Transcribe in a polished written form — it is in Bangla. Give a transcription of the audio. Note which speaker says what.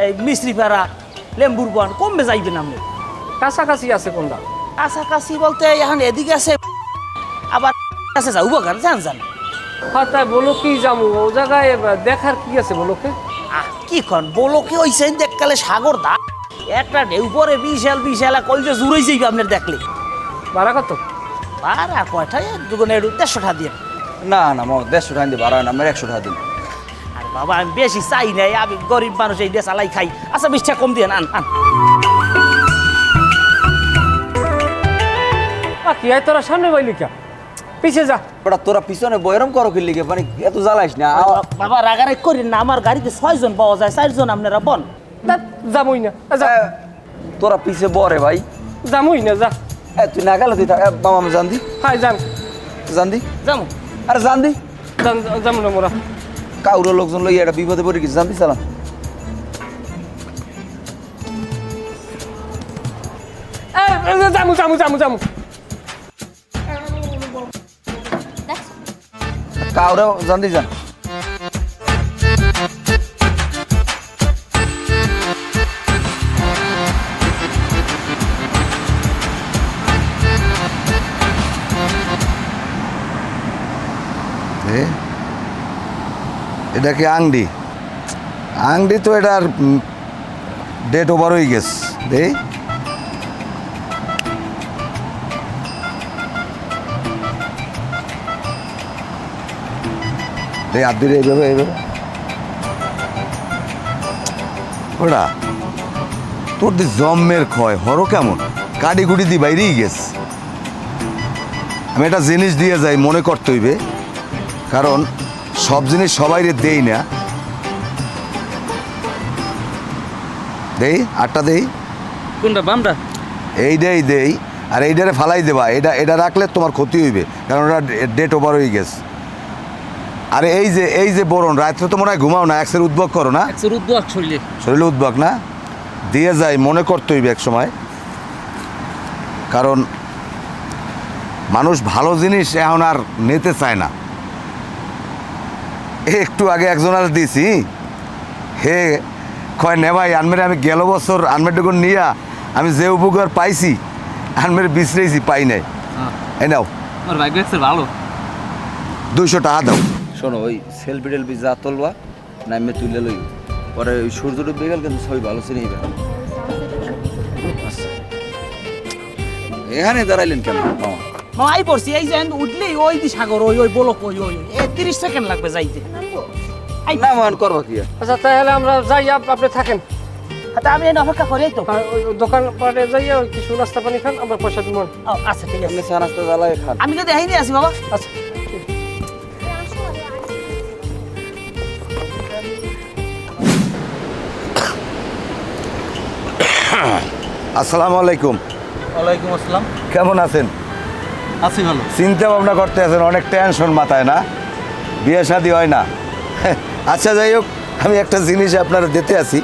Speaker 1: এই মিস্ত্রিপাড়া লেম্বুর বন কমবে যাইবেন আপনি
Speaker 2: কাছাকাছি আছে কোনটা?
Speaker 1: কাছাকাছি বলতে এখন এদিকে আছে আবার কাছে যাবো কেন জান জান
Speaker 2: হ্যাঁ তাই বলো কি যাবো ও জায়গায় দেখার কি আছে বলো কে?
Speaker 1: কি কন বলো কি হইছে দেখকালে সাগর দা একটা ঢেউ পরে বিশাল কলজে জুড়েই যাইবে আপনার দেখলে
Speaker 2: ভাড়া কত?
Speaker 1: আর কয়টায় দুগুণে 150 টাকা দিয়ে
Speaker 3: না না মামা 150 টাকা দিয়ে ভাড়া হয় না, আমার 100 টাকা দিন।
Speaker 1: আর বাবা আমি বেশি চাই নাই, আমি গরিব মানুষ এই দিয়ে চালাই খাই। আচ্ছা 20 টাকা কম দিয়ে আন আন
Speaker 2: কি হয় তোরা সামনে বাইলি কে? পিছে যা।
Speaker 3: বেটা তোরা পিছনে বয়রম করো কি লিগে, মানে এত জ্বালাইস না।
Speaker 1: বাবা রাগারাগ করেন না, আমার গাড়িতে 6 জন পাওয়া যায়, 4 জন আপনারা বন
Speaker 2: যাবই না যা।
Speaker 3: তোরা পিছে বরে ভাই,
Speaker 2: যামই না যা।
Speaker 3: তুই না গেলে তুই মামা জান দি,
Speaker 2: হাই যান
Speaker 3: জান দি,
Speaker 1: যাবো
Speaker 3: আরে জান দি,
Speaker 2: যাম না মোরা।
Speaker 3: কাউরে লোকজন লইয়া একটা বিপদে পড়ে গেছে, জান দি চালাম।
Speaker 2: যামু
Speaker 3: কাউরে জান দি যান।
Speaker 4: এটা কি আংডি? আংডি তো এটার ডেট ওভার হয়ে গেছে। দেই দেই আর দিলে এইভাবে ওটা তোর দি জম্মের ক্ষয় হরো কেমন কাটি কুটি দি বাইরেই গেছে। আমি একটা জিনিস দিয়ে যাই, মনে করতে হইবে, কারণ সব জিনিস সবাইরে দেই না। দেই আটটা দেই,
Speaker 1: কোনটা বামটা?
Speaker 4: এইটাই দেই, আর এইটারে ফালাই দেবা। এটা রাখলে তোমার ক্ষতি হইবে, কারণ ওটা ডেট ওভার হয়ে গেছে। আরে এই যে বরণ রাত্রে তো মনে হয় ঘুমাও না, একসের উদ্ভোগ করো না, শরীরে উদ্ভোগ না, দিয়ে যাই, মনে করতে হইবে এক সময়। কারণ মানুষ ভালো জিনিস এখন আর নিতে চায় না। একটু আগে একজনের দিছি, হে কয় নে ভাই আনমেরে, আমি গেল বছর আনমেরটুকুন নিয়া আমি যে উপকার পাইছি আনমেরে বিশ্রেছি, পাই নাই। এই নাও
Speaker 1: ভালো
Speaker 4: 200 টাকা দাও।
Speaker 3: শোনো, ওই সেলফি টেলফি যা তোলবা নামে তুলে লই, পরে ওই সূর্য ডুবে গেল কিন্তু সবাই ভালো চিনে নিবে। এখানে দাঁড়াইলেন কেন মামা?
Speaker 1: আই পড়ছি এই যে উঠলেই ওই দি সাগর, ওই বলক, ওই 30 সেকেন্ড লাগবে যাইতে।
Speaker 3: না মান করবা কি?
Speaker 2: আচ্ছা তাহলে আমরা যাই, আপনি থাকেন।
Speaker 1: আচ্ছা আমি এটা অপেক্ষা করি তো।
Speaker 2: ওই দোকান পাড়ে যাইয়া ওই কিছু নাস্তা পানি খান, আমরা পয়সা দিব।
Speaker 1: আচ্ছা ঠিক আছে,
Speaker 3: আপনি চা নাস্তা জ্বালায় খান।
Speaker 1: আমি কিন্তু দেখাইনি আছি বাবা।
Speaker 2: আচ্ছা
Speaker 4: আসসালামু আলাইকুম।
Speaker 1: ওয়ালাইকুম আসসালাম।
Speaker 4: কেমন আছেন?
Speaker 1: আছি ভালো।
Speaker 4: চিন্তা ভাবনা করতে আছেন, অনেক টেনশন মাথায় না? বিয়ে শাদী হয় না? আচ্ছা যাই হোক, আমি একটা জিনিস আপনারা দিতে আছি।